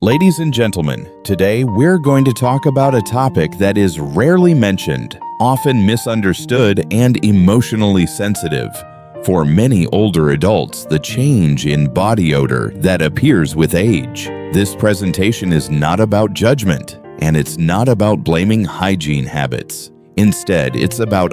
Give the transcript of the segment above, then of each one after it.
Ladies and gentlemen, today we're going to talk about a topic that is rarely mentioned, often misunderstood, and emotionally sensitive. For many older adults, the change in body odor that appears with age. This presentation is not about judgment, and it's not about blaming hygiene habits. Instead, it's about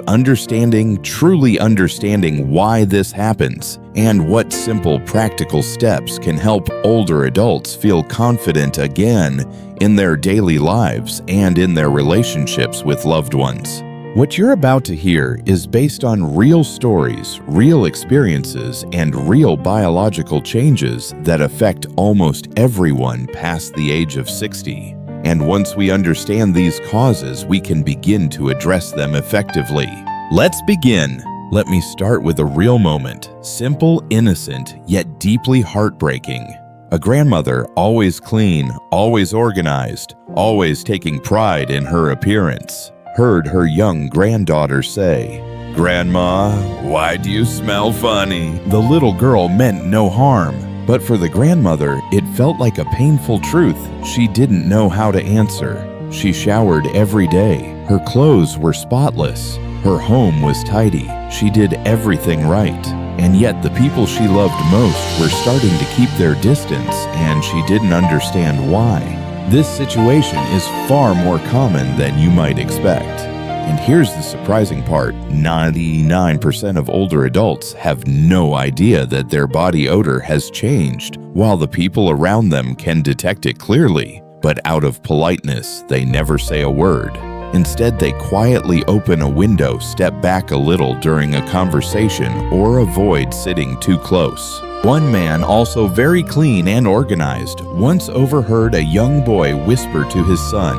truly understanding why this happens and what simple practical steps can help older adults feel confident again in their daily lives and in their relationships with loved ones. What you're about to hear is based on real stories, real experiences, and real biological changes that affect almost everyone past the age of 60. And once we understand these causes, we can begin to address them effectively. Let's begin. Let me start with a real moment. Simple, innocent, yet deeply heartbreaking. A grandmother, always clean, always organized, always taking pride in her appearance, heard her young granddaughter say, "Grandma, why do you smell funny?" The little girl meant no harm. But for the grandmother, it felt like a painful truth she didn't know how to answer. She showered every day. Her clothes were spotless. Her home was tidy. She did everything right. And yet the people she loved most were starting to keep their distance, and she didn't understand why. This situation is far more common than you might expect. And here's the surprising part, 99% of older adults have no idea that their body odor has changed, while the people around them can detect it clearly. But out of politeness, they never say a word. Instead, they quietly open a window, step back a little during a conversation, or avoid sitting too close. One man, also very clean and organized, once overheard a young boy whisper to his son,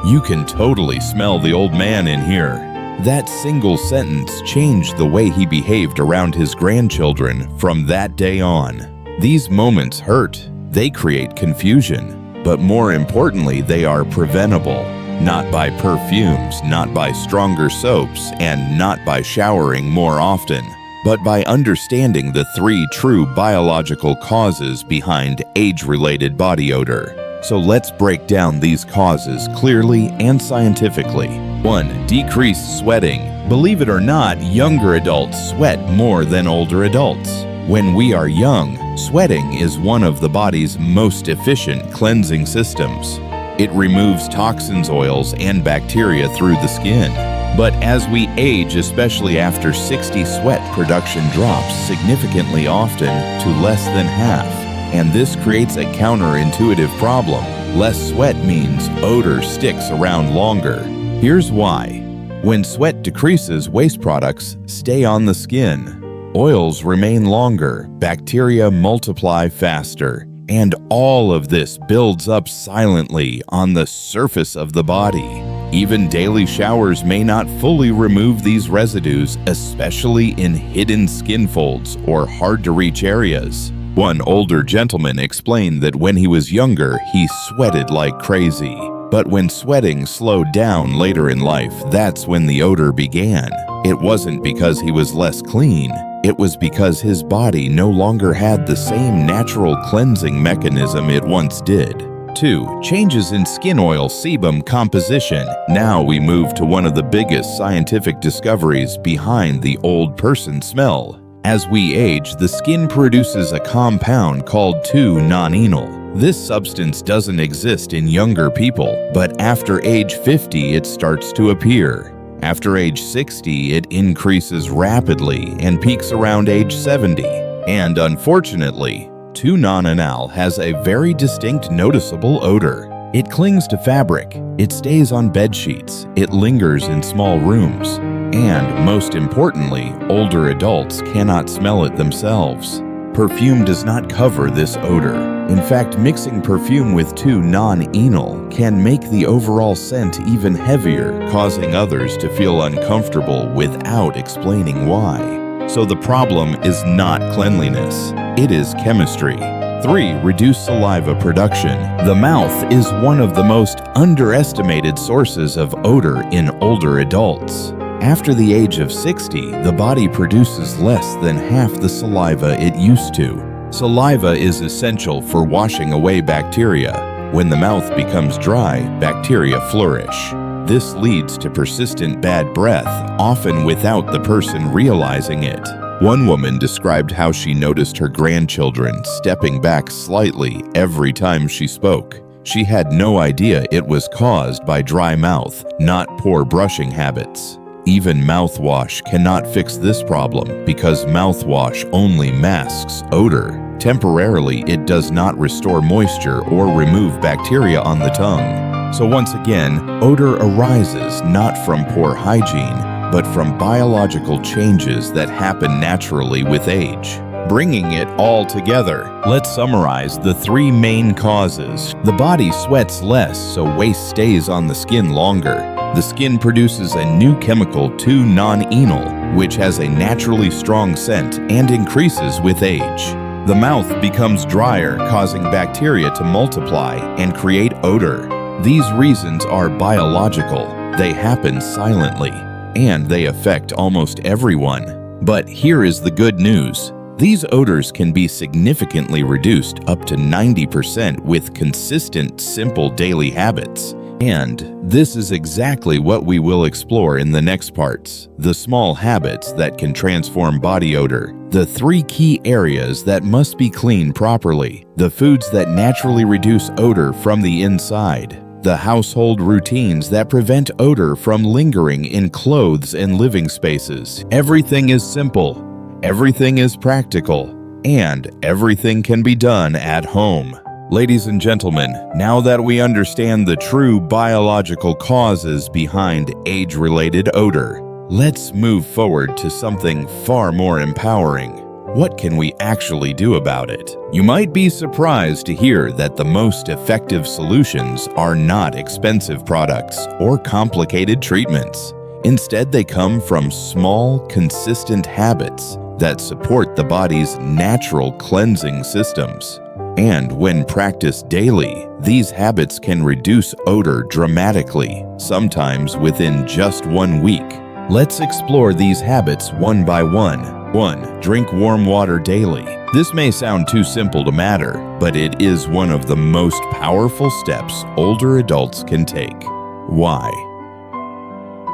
"You can totally smell the old man in here." That single sentence changed the way he behaved around his grandchildren from that day on. These moments hurt. They create confusion. But more importantly, they are preventable. Not by perfumes, not by stronger soaps, and not by showering more often, but by understanding the three true biological causes behind age-related body odor. So let's break down these causes clearly and scientifically. 1. Decreased sweating. Believe it or not, younger adults sweat more than older adults. When we are young, sweating is one of the body's most efficient cleansing systems. It removes toxins, oils, and bacteria through the skin. But as we age, especially after 60, sweat production drops significantly, often to less than half. And this creates a counterintuitive problem. Less sweat means odor sticks around longer. Here's why. When sweat decreases, waste products stay on the skin. Oils remain longer, bacteria multiply faster, and all of this builds up silently on the surface of the body. Even daily showers may not fully remove these residues, especially in hidden skin folds or hard-to-reach areas. One older gentleman explained that when he was younger, he sweated like crazy. But when sweating slowed down later in life, that's when the odor began. It wasn't because he was less clean. It was because his body no longer had the same natural cleansing mechanism it once did. 2. Changes in skin oil sebum composition. Now we move to one of the biggest scientific discoveries behind the old person smell. As we age, the skin produces a compound called 2-nonenal. This substance doesn't exist in younger people, but after age 50 it starts to appear. After age 60 it increases rapidly and peaks around age 70. And unfortunately, 2-nonenal has a very distinct noticeable odor. It clings to fabric, it stays on bed sheets, it lingers in small rooms. And, most importantly, older adults cannot smell it themselves. Perfume does not cover this odor. In fact, mixing perfume with 2-nonenal can make the overall scent even heavier, causing others to feel uncomfortable without explaining why. So the problem is not cleanliness, it is chemistry. 3. Reduced saliva production. The mouth is one of the most underestimated sources of odor in older adults. After the age of 60, the body produces less than half the saliva it used to. Saliva is essential for washing away bacteria. When the mouth becomes dry, bacteria flourish. This leads to persistent bad breath, often without the person realizing it. One woman described how she noticed her grandchildren stepping back slightly every time she spoke. She had no idea it was caused by dry mouth, not poor brushing habits. Even mouthwash cannot fix this problem because mouthwash only masks odor. Temporarily, it does not restore moisture or remove bacteria on the tongue. So once again, odor arises not from poor hygiene, but from biological changes that happen naturally with age. Bringing it all together, let's summarize the 3 main causes. The body sweats less, so waste stays on the skin longer. The skin produces a new chemical 2-non-enol, which has a naturally strong scent and increases with age. The mouth becomes drier, causing bacteria to multiply and create odor. These reasons are biological. They happen silently, and they affect almost everyone. But here is the good news. These odors can be significantly reduced up to 90% with consistent, simple daily habits. And this is exactly what we will explore in the next parts. The small habits that can transform body odor. The 3 key areas that must be cleaned properly. The foods that naturally reduce odor from the inside. The household routines that prevent odor from lingering in clothes and living spaces. Everything is simple. Everything is practical, and everything can be done at home. Ladies and gentlemen, now that we understand the true biological causes behind age-related odor, let's move forward to something far more empowering. What can we actually do about it? You might be surprised to hear that the most effective solutions are not expensive products or complicated treatments. Instead, they come from small, consistent habits that support the body's natural cleansing systems. And when practiced daily, these habits can reduce odor dramatically, sometimes within just 1 week. Let's explore these habits one by one. 1. Drink warm water daily. This may sound too simple to matter, but it is one of the most powerful steps older adults can take. Why?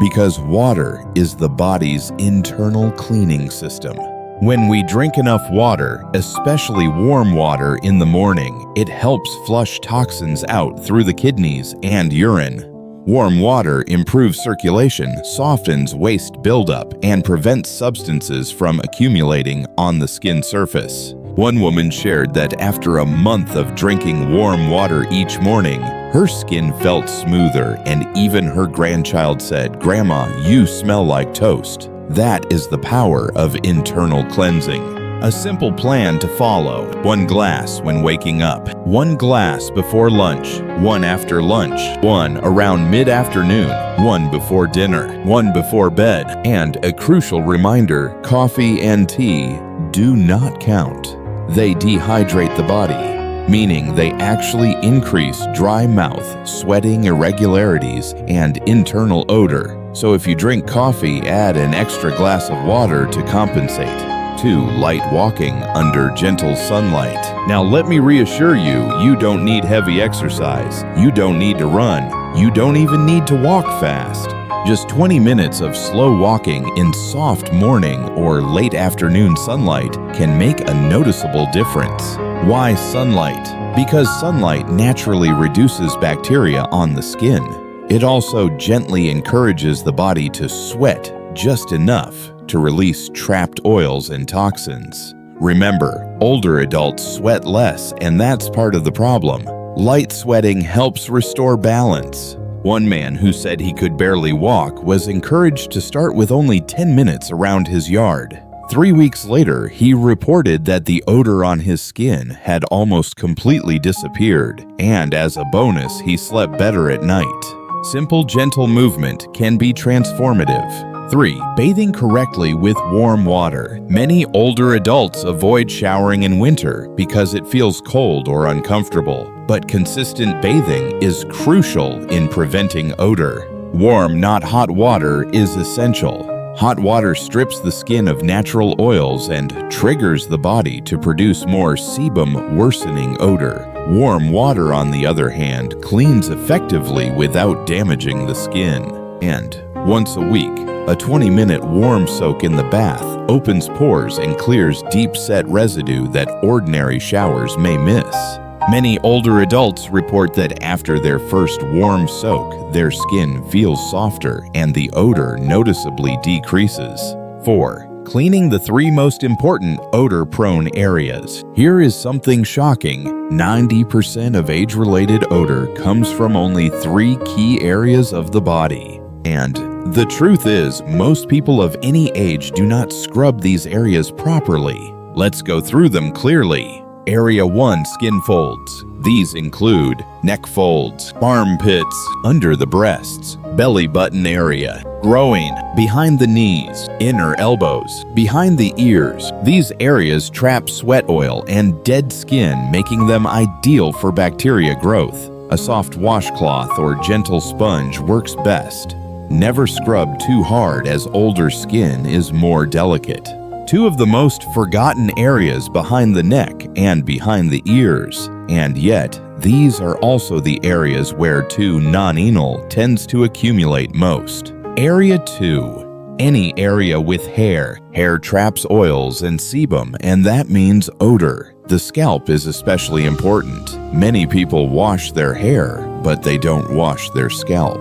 Because water is the body's internal cleaning system. When we drink enough water, especially warm water in the morning, it helps flush toxins out through the kidneys and urine. Warm water improves circulation, softens waste buildup, and prevents substances from accumulating on the skin surface. One woman shared that after a month of drinking warm water each morning, her skin felt smoother, and even her grandchild said, "Grandma, you smell like toast." That is the power of internal cleansing. A simple plan to follow: 1 glass when waking up, 1 glass before lunch, 1 after lunch, 1 around mid-afternoon, 1 before dinner, 1 before bed, and a crucial reminder: coffee and tea do not count. They dehydrate the body, meaning they actually increase dry mouth, sweating irregularities, and internal odor. So if you drink coffee, add an extra glass of water to compensate. 2. Light walking under gentle sunlight. Now let me reassure you, you don't need heavy exercise. You don't need to run. You don't even need to walk fast. Just 20 minutes of slow walking in soft morning or late afternoon sunlight can make a noticeable difference. Why sunlight? Because sunlight naturally reduces bacteria on the skin. It also gently encourages the body to sweat just enough to release trapped oils and toxins. Remember, older adults sweat less, and that's part of the problem. Light sweating helps restore balance. One man who said he could barely walk was encouraged to start with only 10 minutes around his yard. 3 weeks later, he reported that the odor on his skin had almost completely disappeared, and as a bonus, he slept better at night. Simple, gentle movement can be transformative. 3. Bathing correctly with warm water. Many older adults avoid showering in winter because it feels cold or uncomfortable, but consistent bathing is crucial in preventing odor. Warm, not hot water is essential. Hot water strips the skin of natural oils and triggers the body to produce more sebum, worsening odor. Warm water, on the other hand, cleans effectively without damaging the skin. And once a week, a 20-minute warm soak in the bath opens pores and clears deep-set residue that ordinary showers may miss. Many older adults report that after their first warm soak, their skin feels softer and the odor noticeably decreases. 4. Cleaning the 3 most important odor-prone areas. Here is something shocking. 90% of age-related odor comes from only 3 key areas of the body. And the truth is, most people of any age do not scrub these areas properly. Let's go through them clearly. Area 1, skin folds. These include neck folds, armpits, under the breasts, belly button area, groin, behind the knees, inner elbows, behind the ears. These areas trap sweat oil and dead skin, making them ideal for bacteria growth. A soft washcloth or gentle sponge works best. Never scrub too hard, as older skin is more delicate. 2 of the most forgotten areas behind the neck and behind the ears, and yet these are also the areas where 2 non-anal tends to accumulate most. Area 2. Any area with hair. Hair traps oils and sebum, and that means odor. The scalp is especially important. Many people wash their hair, but they don't wash their scalp.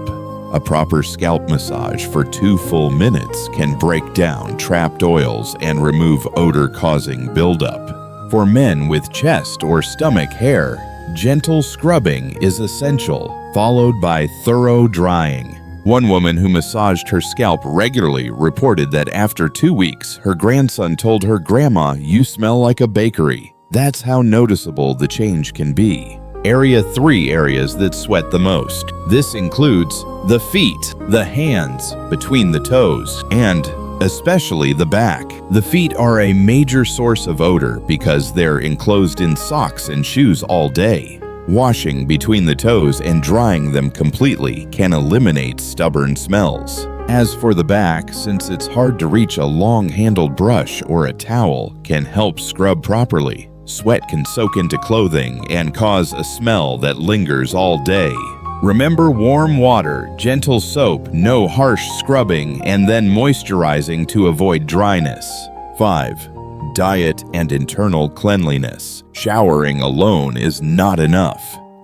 A proper scalp massage for 2 full minutes can break down trapped oils and remove odor-causing buildup. For men with chest or stomach hair, gentle scrubbing is essential, followed by thorough drying. One woman who massaged her scalp regularly reported that after 2 weeks, her grandson told her, "Grandma, you smell like a bakery." That's how noticeable the change can be. Area 3 areas that sweat the most. This includes the feet, the hands, between the toes, and especially the back. The feet are a major source of odor because they're enclosed in socks and shoes all day. Washing between the toes and drying them completely can eliminate stubborn smells. As for the back, since it's hard to reach a long-handled brush or a towel, can help scrub properly. Sweat can soak into clothing and cause a smell that lingers all day. Remember warm water, gentle soap, no harsh scrubbing, and then moisturizing to avoid dryness. 5. Diet and internal cleanliness. Showering alone is not enough.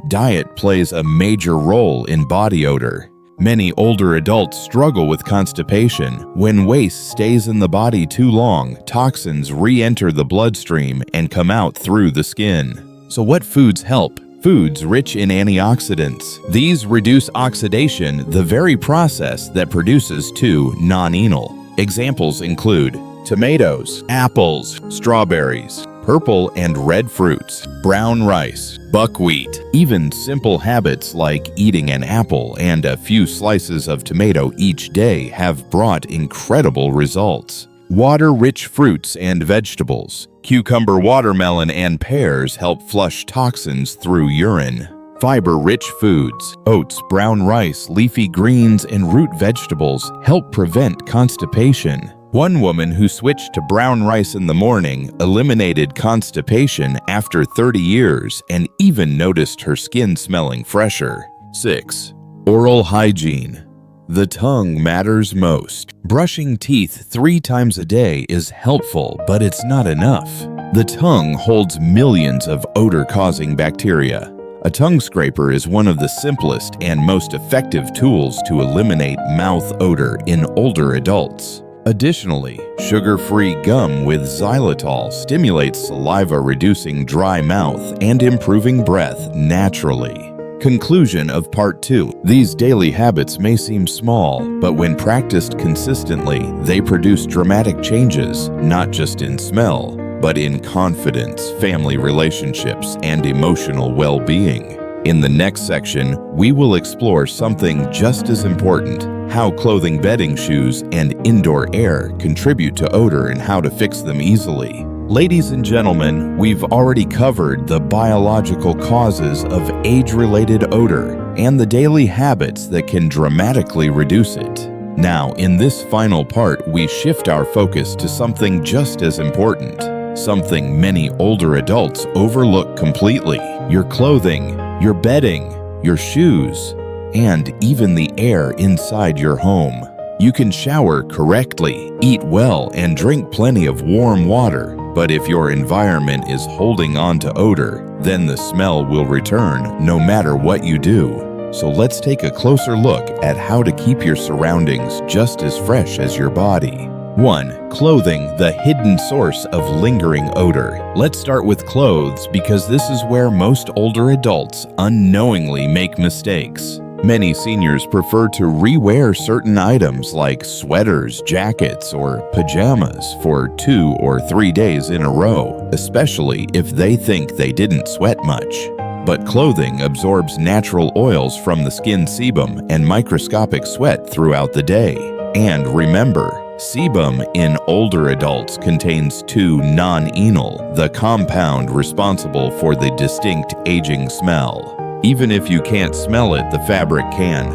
Diet plays a major role in body odor. Many older adults struggle with constipation. When waste stays in the body too long, toxins re-enter the bloodstream and come out through the skin. So what foods help? Foods rich in antioxidants. These reduce oxidation, the very process that produces 2 non-anal. Examples include tomatoes, apples, strawberries, purple and red fruits, brown rice, buckwheat. Even simple habits like eating an apple and a few slices of tomato each day have brought incredible results. Water-rich fruits and vegetables. Cucumber, watermelon, and pears help flush toxins through urine. Fiber-rich foods. Oats, brown rice, leafy greens, and root vegetables help prevent constipation. One woman who switched to brown rice in the morning eliminated constipation after 30 years and even noticed her skin smelling fresher. 6. Oral hygiene. The tongue matters most. Brushing teeth 3 times a day is helpful, but it's not enough. The tongue holds millions of odor-causing bacteria. A tongue scraper is one of the simplest and most effective tools to eliminate mouth odor in older adults. Additionally, sugar-free gum with xylitol stimulates saliva, reducing dry mouth and improving breath naturally. Conclusion of Part 2. These daily habits may seem small, but when practiced consistently, they produce dramatic changes, not just in smell, but in confidence, family relationships, and emotional well-being. In the next section, we will explore something just as important: how clothing, bedding, shoes, and indoor air contribute to odor and how to fix them easily. Ladies and gentlemen, we've already covered the biological causes of age-related odor and the daily habits that can dramatically reduce it. Now, in this final part, we shift our focus to something just as important, something many older adults overlook completely: your clothing, your bedding, your shoes, and even the air inside your home. You can shower correctly, eat well, and drink plenty of warm water, but if your environment is holding on to odor, then the smell will return no matter what you do. So let's take a closer look at how to keep your surroundings just as fresh as your body. 1. Clothing, the hidden source of lingering odor. Let's start with clothes because this is where most older adults unknowingly make mistakes. Many seniors prefer to re-wear certain items like sweaters, jackets, or pajamas for 2 or 3 days in a row, especially if they think they didn't sweat much. But clothing absorbs natural oils from the skin sebum and microscopic sweat throughout the day. And remember, sebum in older adults contains 2-non-enol, the compound responsible for the distinct aging smell. Even if you can't smell it, the fabric can,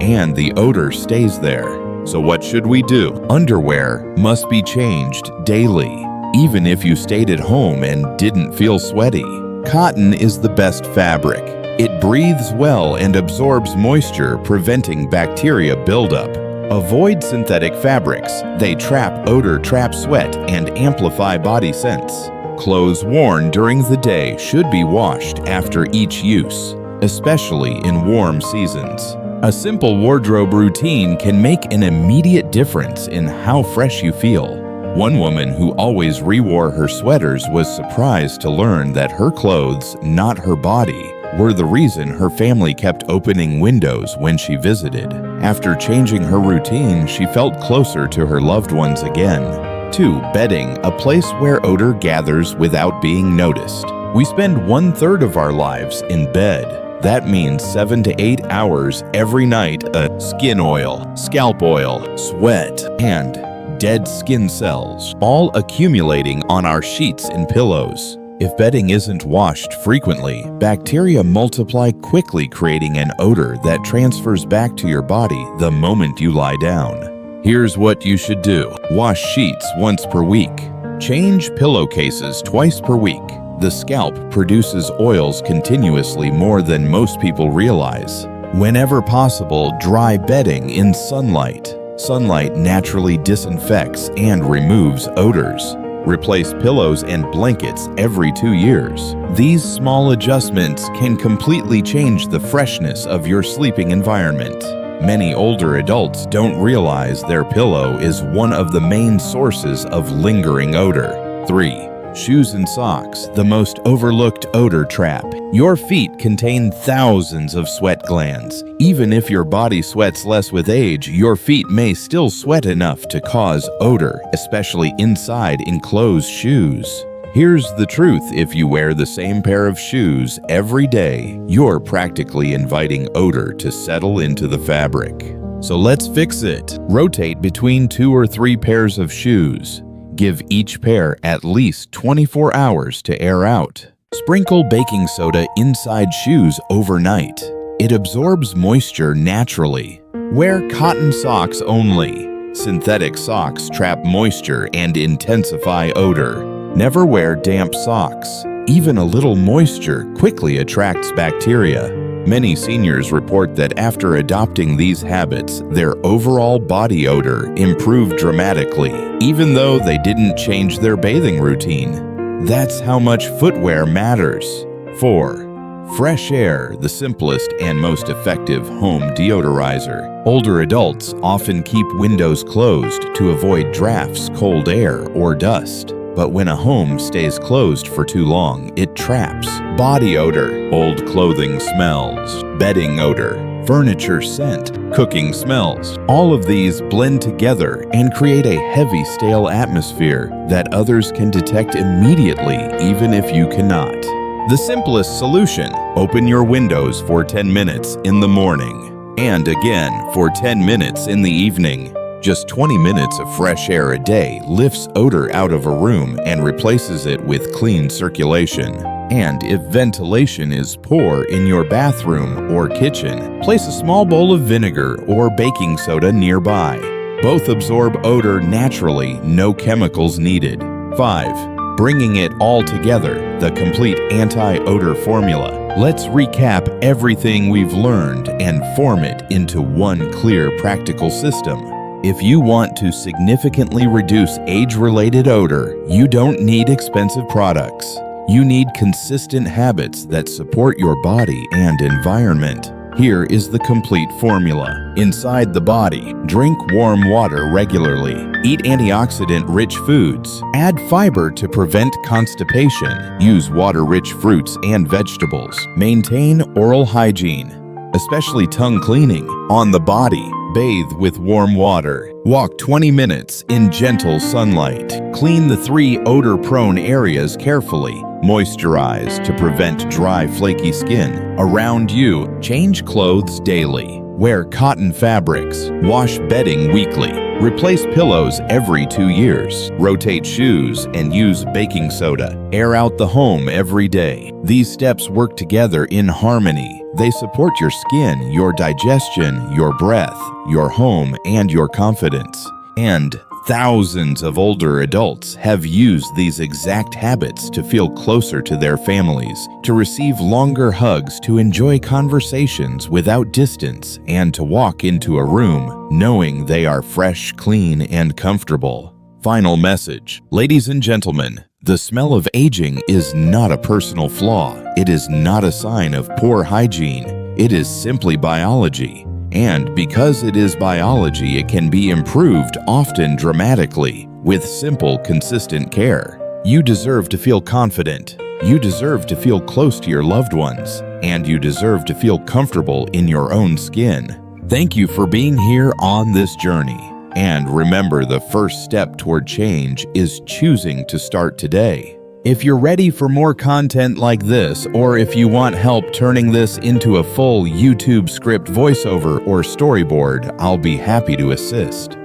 and the odor stays there. So what should we do? Underwear must be changed daily, even if you stayed at home and didn't feel sweaty. Cotton is the best fabric. It breathes well and absorbs moisture, preventing bacteria buildup. Avoid synthetic fabrics. They trap odor, trap sweat, and amplify body scents. Clothes worn during the day should be washed after each use, especially in warm seasons. A simple wardrobe routine can make an immediate difference in how fresh you feel. One woman who always rewore her sweaters was surprised to learn that her clothes, not her body, were the reason her family kept opening windows when she visited. After changing her routine, she felt closer to her loved ones again. 2. Bedding, a place where odor gathers without being noticed. We spend 1/3 of our lives in bed. That means 7 to 8 hours every night of skin oil, scalp oil, sweat, and dead skin cells, all accumulating on our sheets and pillows. If bedding isn't washed frequently, bacteria multiply quickly, creating an odor that transfers back to your body the moment you lie down. Here's what you should do. Wash sheets once per week. Change pillowcases twice per week. The scalp produces oils continuously more than most people realize. Whenever possible, dry bedding in sunlight. Sunlight naturally disinfects and removes odors. Replace pillows and blankets every 2 years. These small adjustments can completely change the freshness of your sleeping environment. Many older adults don't realize their pillow is one of the main sources of lingering odor. 3. Shoes and socks, the most overlooked odor trap. Your feet contain thousands of sweat glands. Even if your body sweats less with age, your feet may still sweat enough to cause odor, especially inside enclosed shoes. Here's the truth: if you wear the same pair of shoes every day, you're practically inviting odor to settle into the fabric. So let's fix it. Rotate between 2 or 3 pairs of shoes. Give each pair at least 24 hours to air out. Sprinkle baking soda inside shoes overnight. It absorbs moisture naturally. Wear cotton socks only. Synthetic socks trap moisture and intensify odor. Never wear damp socks. Even a little moisture quickly attracts bacteria. Many seniors report that after adopting these habits, their overall body odor improved dramatically, even though they didn't change their bathing routine. That's how much footwear matters. 4. Fresh air, the simplest and most effective home deodorizer. Older adults often keep windows closed to avoid drafts, cold air, or dust. But when a home stays closed for too long, it traps body odor, old clothing smells, bedding odor, furniture scent, cooking smells. All of these blend together and create a heavy, stale atmosphere that others can detect immediately, even if you cannot. The simplest solution: open your windows for 10 minutes in the morning, and again for 10 minutes in the evening. Just 20 minutes of fresh air a day lifts odor out of a room and replaces it with clean circulation. And if ventilation is poor in your bathroom or kitchen, place a small bowl of vinegar or baking soda nearby. Both absorb odor naturally, no chemicals needed. 5. bringing it all together, the complete anti-odor formula. Let's recap everything we've learned and form it into one clear, practical system. If you want to significantly reduce age-related odor, you don't need expensive products. You need consistent habits that support your body and environment. Here is the complete formula. Inside the body, drink warm water regularly. Eat antioxidant-rich foods. Add fiber to prevent constipation. Use water-rich fruits and vegetables. Maintain oral hygiene, especially tongue cleaning. On the body, bathe with warm water. Walk 20 minutes in gentle sunlight. Clean the 3 odor-prone areas carefully. Moisturize to prevent dry, flaky skin. Around you, change clothes daily. Wear cotton fabrics. Wash bedding weekly. Replace pillows every 2 years. Rotate shoes and use baking soda. Air out the home every day. These steps work together in harmony. They support your skin, your digestion, your breath, your home, and your confidence. And thousands of older adults have used these exact habits to feel closer to their families, to receive longer hugs, to enjoy conversations without distance, and to walk into a room knowing they are fresh, clean, and comfortable. Final message. Ladies and gentlemen, the smell of aging is not a personal flaw. It is not a sign of poor hygiene. It is simply biology. And because it is biology, it can be improved, often dramatically, with simple, consistent care. You deserve to feel confident. You deserve to feel close to your loved ones. And you deserve to feel comfortable in your own skin. Thank you for being here on this journey. And remember, the first step toward change is choosing to start today. If you're ready for more content like this, or if you want help turning this into a full YouTube script voiceover or storyboard, I'll be happy to assist.